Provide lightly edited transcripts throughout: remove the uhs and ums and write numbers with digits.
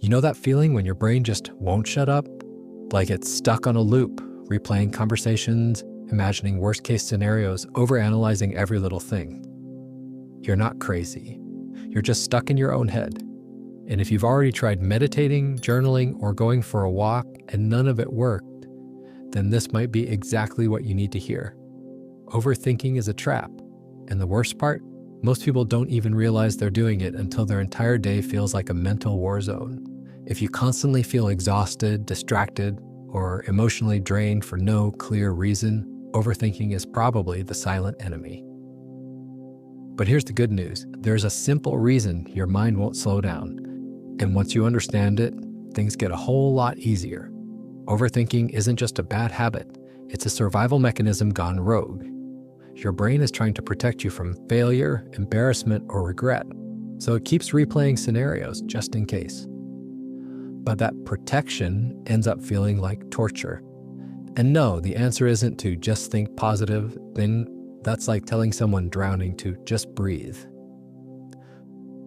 You know that feeling when your brain just won't shut up? Like it's stuck on a loop, replaying conversations, imagining worst-case scenarios, overanalyzing every little thing. You're not crazy. You're just stuck in your own head. And if you've already tried meditating, journaling, or going for a walk and none of it worked, then this might be exactly what you need to hear. Overthinking is a trap. And the worst part? Most people don't even realize they're doing it until their entire day feels like a mental war zone. If you constantly feel exhausted, distracted, or emotionally drained for no clear reason, overthinking is probably the silent enemy. But here's the good news. There's a simple reason your mind won't slow down. And once you understand it, things get a whole lot easier. Overthinking isn't just a bad habit. It's a survival mechanism gone rogue. Your brain is trying to protect you from failure, embarrassment, or regret, so it keeps replaying scenarios just in case. But that protection ends up feeling like torture. And no, the answer isn't to just think positive. Then that's like telling someone drowning to just breathe.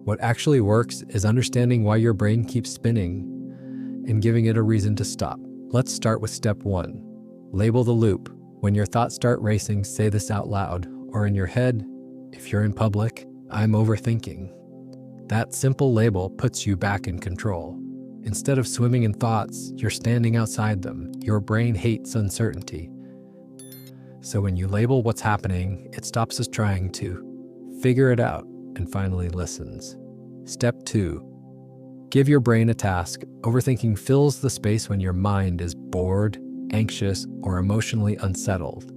What actually works is understanding why your brain keeps spinning and giving it a reason to stop. Let's start with step 1. Label the loop. When your thoughts start racing, say this out loud, or in your head, if you're in public, I'm overthinking. That simple label puts you back in control. Instead of swimming in thoughts, you're standing outside them. Your brain hates uncertainty. So when you label what's happening, it stops us trying to figure it out and finally listens. Step 2. Give your brain a task. Overthinking fills the space when your mind is bored, anxious, or emotionally unsettled.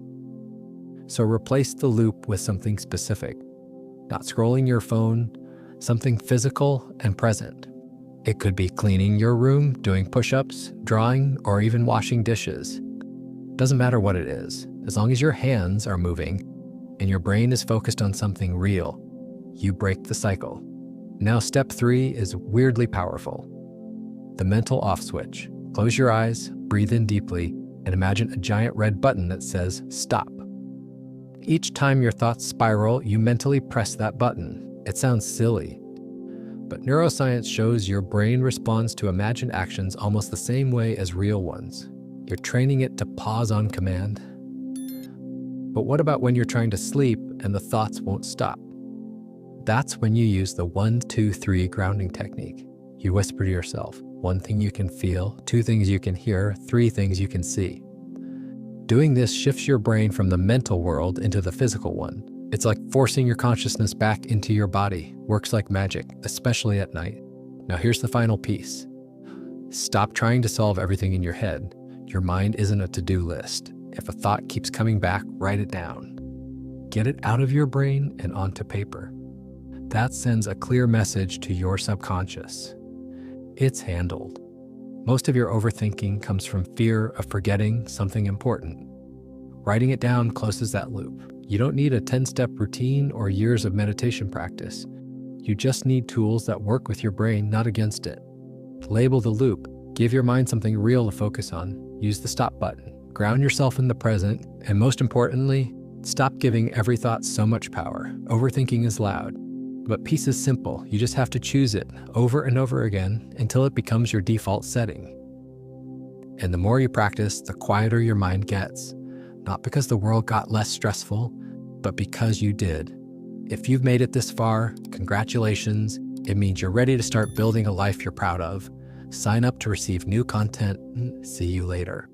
So replace the loop with something specific. Not scrolling your phone, something physical and present. It could be cleaning your room, doing push-ups, drawing, or even washing dishes. Doesn't matter what it is, as long as your hands are moving and your brain is focused on something real, you break the cycle. Now step 3 is weirdly powerful. The mental off switch. Close your eyes, breathe in deeply, and imagine a giant red button that says stop. Each time your thoughts spiral, you mentally press that button. It sounds silly, but neuroscience shows your brain responds to imagined actions almost the same way as real ones. You're training it to pause on command. But what about when you're trying to sleep and the thoughts won't stop? That's when you use the 1, 2, 3 grounding technique. You whisper to yourself, 1 thing you can feel, 2 things you can hear, 3 things you can see. Doing this shifts your brain from the mental world into the physical one. It's like forcing your consciousness back into your body. Works like magic, especially at night. Now here's the final piece. Stop trying to solve everything in your head. Your mind isn't a to-do list. If a thought keeps coming back, write it down. Get it out of your brain and onto paper. That sends a clear message to your subconscious. It's handled. Most of your overthinking comes from fear of forgetting something important. Writing it down closes that loop. You don't need a 10-step routine or years of meditation practice. You just need tools that work with your brain, not against it. Label the loop. Give your mind something real to focus on. Use the stop button. Ground yourself in the present. And most importantly, stop giving every thought so much power. Overthinking is loud. But peace is simple. You just have to choose it over and over again until it becomes your default setting. And the more you practice, the quieter your mind gets. Not because the world got less stressful, but because you did. If you've made it this far, congratulations. It means you're ready to start building a life you're proud of. Sign up to receive new content. See you later.